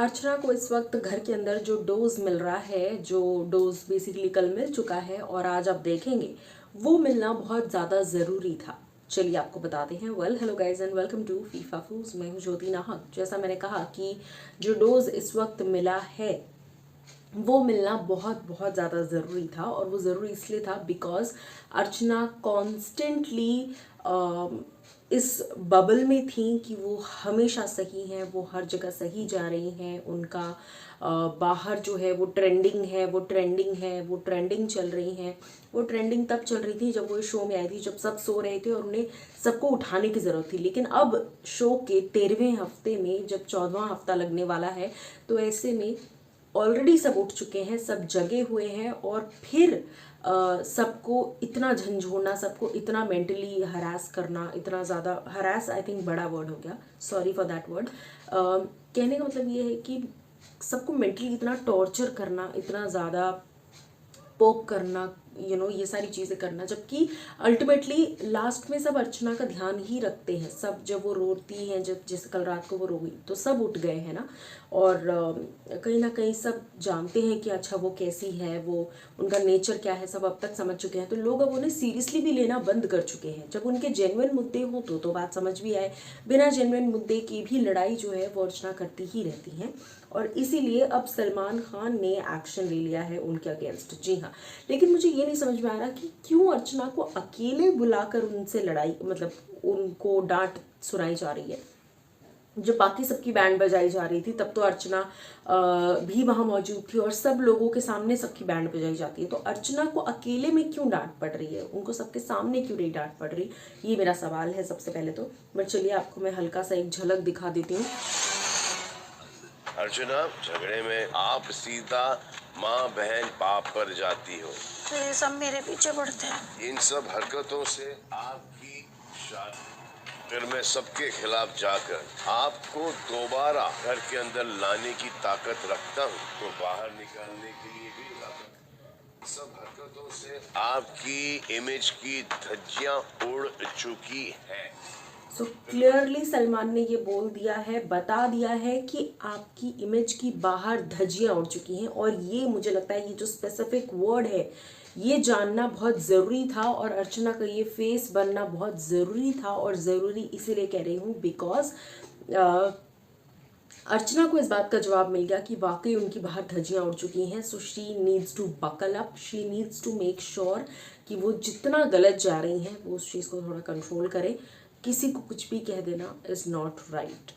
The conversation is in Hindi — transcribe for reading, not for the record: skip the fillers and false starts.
अर्चना को इस वक्त घर के अंदर जो डोज मिल रहा है, जो डोज बेसिकली कल मिल चुका है और आज आप देखेंगे वो मिलना बहुत ज़्यादा ज़रूरी था। चलिए आपको बताते हैं। Hello guys and welcome to FIFA फूज। मैं हूँ ज्योति नाहक। जैसा मैंने कहा कि जो डोज इस वक्त मिला है वो मिलना बहुत बहुत ज़्यादा ज़रूरी था, और वो ज़रूरी इसलिए था बिकॉज अर्चना कॉन्स्टेंटली इस बबल में थी कि वो हमेशा सही हैं, वो हर जगह सही जा रही हैं, उनका बाहर जो है वो ट्रेंडिंग है, वो ट्रेंडिंग चल रही हैं। वो ट्रेंडिंग तब चल रही थी जब वो शो में आई थी, जब सब सो रहे थे और उन्हें सबको उठाने की ज़रूरत थी। लेकिन अब शो के 13वें हफ्ते में जब 14वां हफ्ता लगने वाला है, तो ऐसे में ऑलरेडी सब उठ चुके हैं, सब जगे हुए हैं, और फिर सबको इतना झंझोड़ना, सबको इतना मेंटली हरास करना, इतना ज़्यादा हरास, आई थिंक बड़ा वर्ड हो गया, सॉरी फॉर दैट वर्ड। कहने का मतलब ये है कि सबको मेंटली इतना टॉर्चर करना, इतना ज़्यादा पोक करना, ये सारी चीज़ें करना, जबकि अल्टीमेटली लास्ट में सब अर्चना का ध्यान ही रखते हैं। सब जब वो रोती हैं, जब जैसे कल रात को वो रो गई तो सब उठ गए हैं ना, और कहीं ना कहीं सब जानते हैं कि अच्छा वो कैसी है, वो उनका नेचर क्या है, सब अब तक समझ चुके हैं। तो लोग अब उन्हें सीरियसली भी लेना बंद कर चुके हैं। जब उनके जेन्युइन मुद्दे हों तो बात समझ भी आए, बिना जेन्युइन मुद्दे की भी लड़ाई जो है वो अर्चना करती ही रहती हैं। और इसीलिए अब सलमान खान ने एक्शन ले लिया है उनके अगेंस्ट। जी हाँ, लेकिन मुझे ये नहीं समझ में आ रहा कि क्यों अर्चना को अकेले बुलाकर उनसे लड़ाई, मतलब उनको डांट सुनाई जा रही है। जब बाकी सबकी बैंड बजाई जा रही थी तब तो अर्चना भी वहाँ मौजूद थी, और सब लोगों के सामने सबकी बैंड बजाई जाती है। तो अर्चना को अकेले में क्यों डांट पड़ रही है, उनको सबके सामने क्यों नहीं डांट पड़ रही, ये मेरा सवाल है सबसे पहले तो। बट चलिए आपको मैं हल्का सा एक झलक दिखा देती हूँ। अर्चना, झगड़े में आप सीधा माँ बहन बाप पर जाती हो, तो ये सब मेरे पीछे पड़ते हैं। इन सब हरकतों से आपकी शादी, फिर मैं सबके खिलाफ जाकर आपको दोबारा घर के अंदर लाने की ताकत रखता हूँ, तो बाहर निकालने के लिए भी लाता। सब हरकतों से आपकी इमेज की धज्जियां उड़ चुकी है। सो क्लियरली सलमान ने ये बोल दिया है, बता दिया है कि आपकी इमेज की बाहर धज्जियां उड़ चुकी हैं। और ये मुझे लगता है ये जो स्पेसिफिक वर्ड है ये जानना बहुत ज़रूरी था, और अर्चना का ये फेस बनना बहुत ज़रूरी था। और ज़रूरी इसीलिए कह रही हूँ बिकॉज अर्चना को इस बात का जवाब मिल गया कि वाकई उनकी बाहर धज्जियां उड़ चुकी हैं। So she needs to buckle up, she needs to make sure कि वो जितना गलत जा रही हैं वो उस चीज़ को थोड़ा कंट्रोल करें। किसी को कुछ भी कह देना इज़ नॉट राइट।